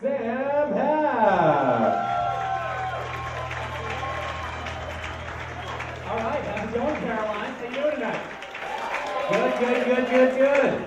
Sam Haft. All right, how's it going, Caroline? How you doing tonight? Good.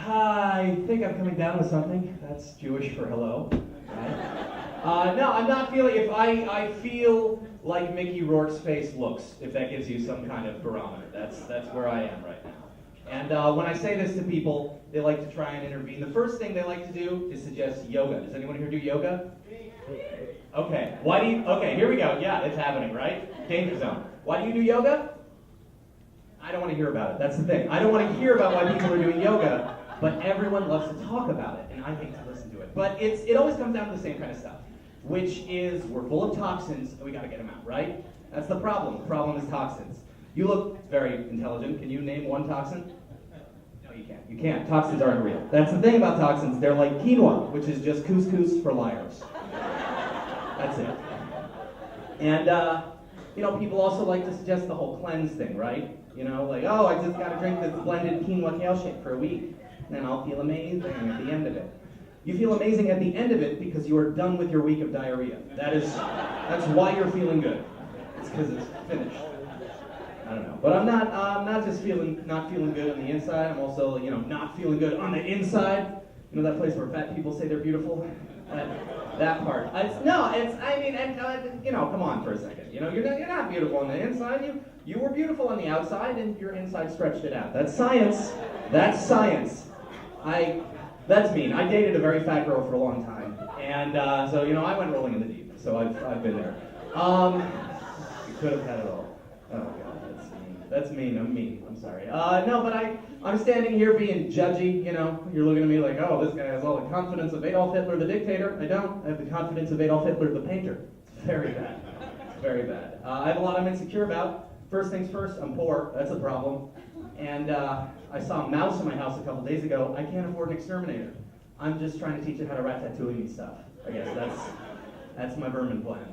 I think I'm coming down with something. That's Jewish for hello. Right? No, I'm not feeling. If I feel like Mickey Rourke's face looks, if that gives you some kind of barometer, that's where I am right now. And when I say this to people, they like to try and intervene. The first thing they like to do is suggest yoga. Does anyone here do yoga? Okay. Okay, here we go. Yeah, it's happening, right? Danger zone. Why do you do yoga? I don't want to hear about it. That's the thing. I don't want to hear about why people are doing yoga, but everyone loves to talk about it, and I hate to listen to it. But it always comes down to the same kind of stuff, which is we're full of toxins, and we got to get them out, right? That's the problem. The problem is toxins. You look very intelligent. Can you name one toxin? No, you can't. You can't. Toxins aren't real. That's the thing about toxins. They're like quinoa, which is just couscous for liars. That's it. And, people also like to suggest the whole cleanse thing, right? Like, oh, I just got to drink this blended quinoa kale shake for a week, and then I'll feel amazing at the end of it. You feel amazing at the end of it because you are done with your week of diarrhea. That's why you're feeling good. It's because it's finished. I don't know, but I'm not just not feeling good on the inside. I'm also, not feeling good on the inside. You know that place where fat people say they're beautiful? That part. Come on for a second. You're not beautiful on the inside. You were beautiful on the outside, and your inside stretched it out. That's science. That's science. That's mean. I dated a very fat girl for a long time, and so I went rolling in the deep. So I've been there. You could have had it all. Oh God, that's mean. I'm mean. I'm sorry. No, but I'm standing here being judgy. You're looking at me like, oh, this guy has all the confidence of Adolf Hitler, the dictator. I don't. I have the confidence of Adolf Hitler, the painter. It's very bad. It's very bad. I have a lot I'm insecure about. First things first, I'm poor. That's a problem. And I saw a mouse in my house a couple days ago. I can't afford an exterminator. I'm just trying to teach it how to rat-tattooing and stuff. I guess that's my vermin plan.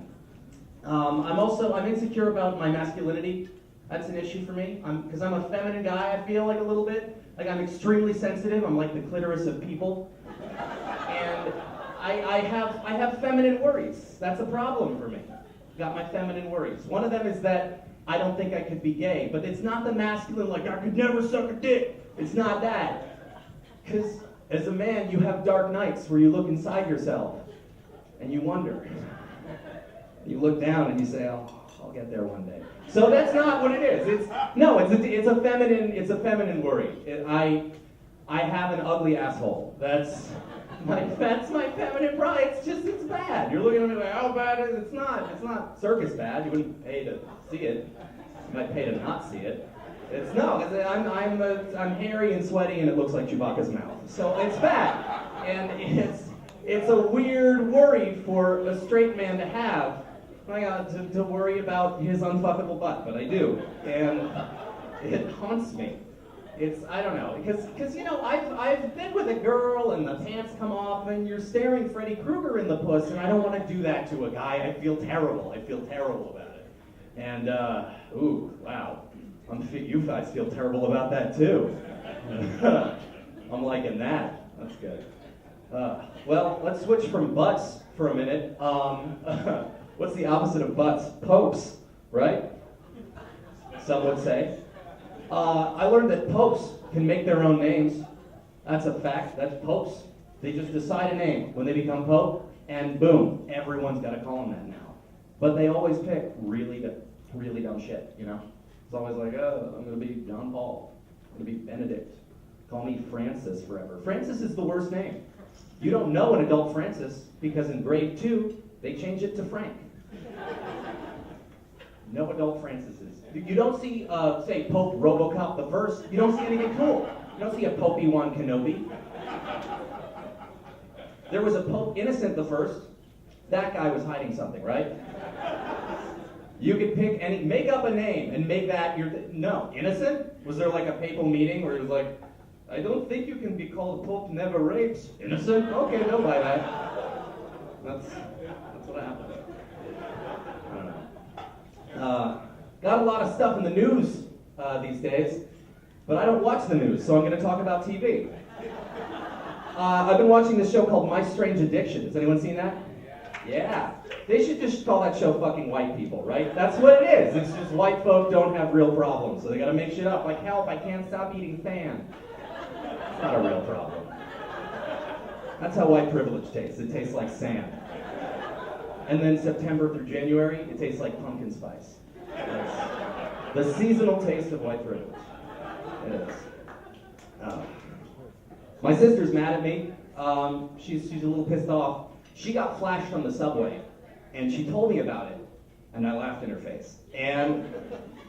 I'm insecure about my masculinity. That's an issue for me. Because I'm a feminine guy, I feel like a little bit. Like I'm extremely sensitive. I'm like the clitoris of people. And I have feminine worries. That's a problem for me. Got my feminine worries. One of them is that I don't think I could be gay, but it's not the masculine, like I could never suck a dick. It's not that. Because as a man, you have dark nights where you look inside yourself and you wonder. You look down and you say, oh, I'll get there one day. So that's not what it is. It's a feminine worry. I have an ugly asshole. That's my feminine pride. It's bad. You're looking at me like, how bad is it? It's not circus bad. You wouldn't pay to see it. You might pay to not see it. I'm hairy and sweaty and it looks like Chewbacca's mouth. So it's bad. And it's a weird worry for a straight man to have. To worry about his unfuckable butt, but I do. And it haunts me. I don't know, because I've been with a girl and the pants come off and you're staring Freddy Krueger in the puss and I don't want to do that to a guy. I feel terrible about it. And, ooh, wow. You guys feel terrible about that too. I'm liking that. That's good. Well, let's switch from butts for a minute. What's the opposite of butts? Popes, right? Some would say. I learned that popes can make their own names. That's a fact. That's popes. They just decide a name when they become pope, and boom, everyone's got to call them that now. But they always pick really dumb shit, It's always like, oh, I'm going to be John Paul. I'm going to be Benedict. Call me Francis forever. Francis is the worst name. You don't know an adult Francis because in grade 2, they changed it to Frank. No adult Francis's. You don't see, say, Pope Robocop the First. You don't see anything cool. You don't see a Pope Obi-Wan Kenobi. There was a Pope Innocent the First. That guy was hiding something, right? You could pick make up a name and make that your no. Innocent? Was there like a papal meeting where he was like, I don't think you can be called Pope never rapes. Innocent? Okay, they'll buy that. That's what happened. I don't know. Got a lot of stuff in the news these days, but I don't watch the news, so I'm going to talk about TV. I've been watching this show called My Strange Addiction. Has anyone seen that? Yeah. They should just call that show fucking white people, right? That's what it is. It's just white folk don't have real problems, so they gotta make shit up. Like, help, I can't stop eating fan. It's not a real problem. That's how white privilege tastes. It tastes like sand. And then September through January, it tastes like pumpkin spice. It's the seasonal taste of white privilege. It is. My sister's mad at me. She's a little pissed off. She got flashed on the subway, and she told me about it, and I laughed in her face. And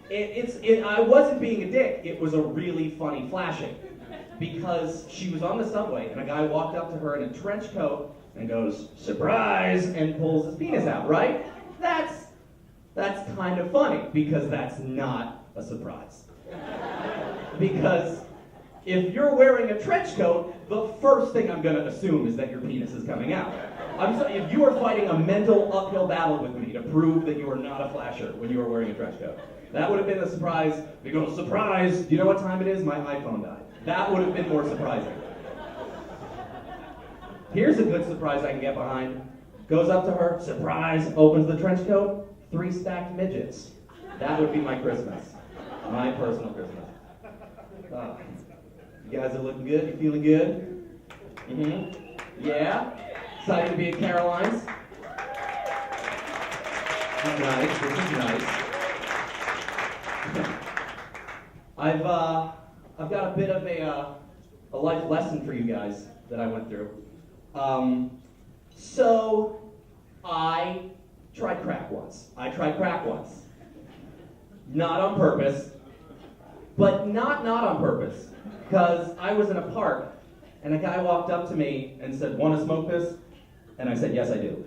I wasn't being a dick. It was a really funny flashing, because she was on the subway, and a guy walked up to her in a trench coat and goes, "Surprise!" and pulls his penis out. Right? That's kind of funny, because that's not a surprise. Because if you're wearing a trench coat, the first thing I'm going to assume is that your penis is coming out. I'm sorry, if you are fighting a mental uphill battle with me to prove that you are not a flasher when you are wearing a trench coat, that would have been a surprise. You go, "Surprise! Do you know what time it is? My iPhone died." That would have been more surprising. Here's a good surprise I can get behind. Goes up to her, surprise, opens the trench coat, 3 stacked midgets. That would be my Christmas. My personal Christmas. You guys are looking good? You feeling good? Mm-hmm. Yeah? Excited to be at Caroline's? This is nice. This is nice. I've got a bit of a life lesson for you guys that I went through. So I tried crack once. Not on purpose, but not on purpose. Because I was in a park, and a guy walked up to me and said, "Want to smoke this?" And I said, "Yes, I do."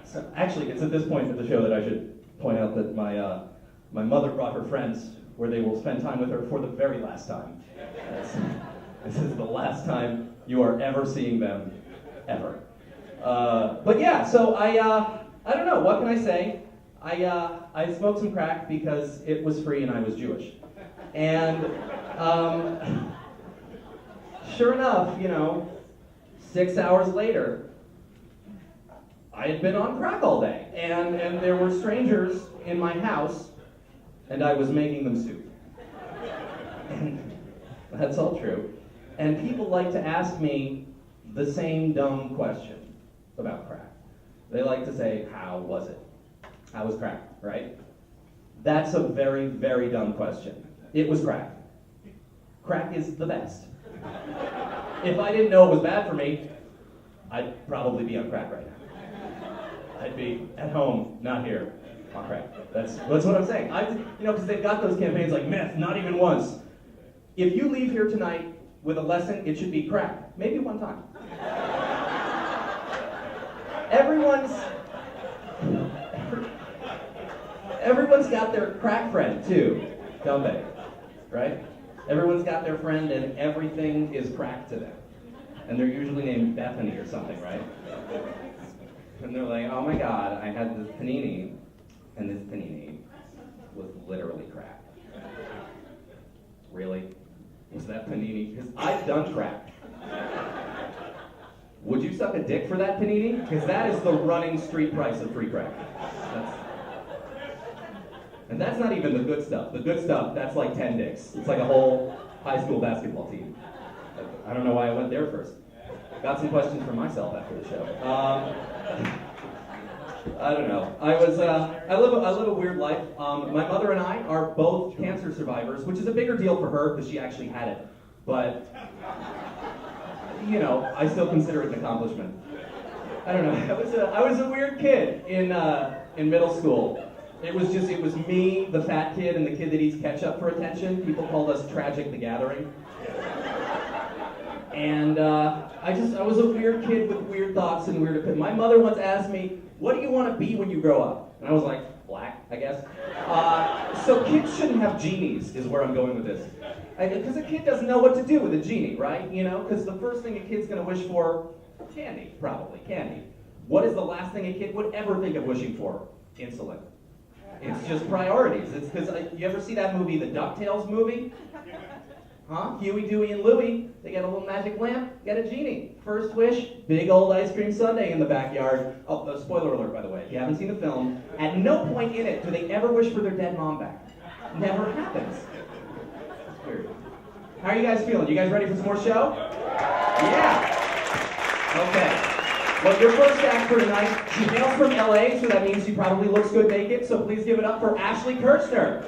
So actually, it's at this point of the show that I should point out that my mother brought her friends, where they will spend time with her for the very last time. This is the last time you are ever seeing them, ever. But yeah, so I don't know, what can I say? I smoked some crack because it was free and I was Jewish. And sure enough, 6 hours later, I had been on crack all day. And there were strangers in my house, and I was making them soup. And that's all true. And people like to ask me the same dumb question about crack. They like to say, "How was it? How was crack?" Right? That's a very, very dumb question. It was crack. Crack is the best. If I didn't know it was bad for me, I'd probably be on crack right now. I'd be at home, not here, on crack. That's what I'm saying. Because they've got those campaigns like meth, not even once. If you leave here tonight with a lesson, it should be crack. Maybe one time. Everyone's got their crack friend too, don't they? Right? Everyone's got their friend and everything is crack to them. And they're usually named Bethany or something, right? And they're like, "Oh my God, I had this panini, and this panini was literally crack." Really? Was that panini? Because I've done crack. Would you suck a dick for that panini? Because that is the running street price of free crack. And that's not even the good stuff. The good stuff, that's like 10 dicks. It's like a whole high school basketball team. I don't know why I went there first. Got some questions for myself after the show. I don't know. I live a weird life. My mother and I are both cancer survivors, which is a bigger deal for her because she actually had it. But, I still consider it an accomplishment. I don't know. I was a weird kid in middle school. It was me, the fat kid, and the kid that eats ketchup for attention. People called us Tragic the Gathering. And I was a weird kid with weird thoughts and weird opinions. My mother once asked me, "What do you want to be when you grow up?" And I was like, "Black, I guess." So kids shouldn't have genies, is where I'm going with this. Because a kid doesn't know what to do with a genie, right? Because the first thing a kid's going to wish for, candy, probably, candy. What is the last thing a kid would ever think of wishing for? Insulin. It's just priorities. It's because you ever see that movie, the DuckTales movie? Huh? Huey, Dewey, and Louie, they get a little magic lamp, get a genie. First wish, big old ice cream sundae in the backyard. Oh, spoiler alert, by the way, if you haven't seen the film, at no point in it do they ever wish for their dead mom back. Never happens. It's weird. How are you guys feeling? You guys ready for some more show? Yeah. Okay. Well, your first act for tonight, she hails from LA, so that means she probably looks good naked, so please give it up for Ashley Kirchner.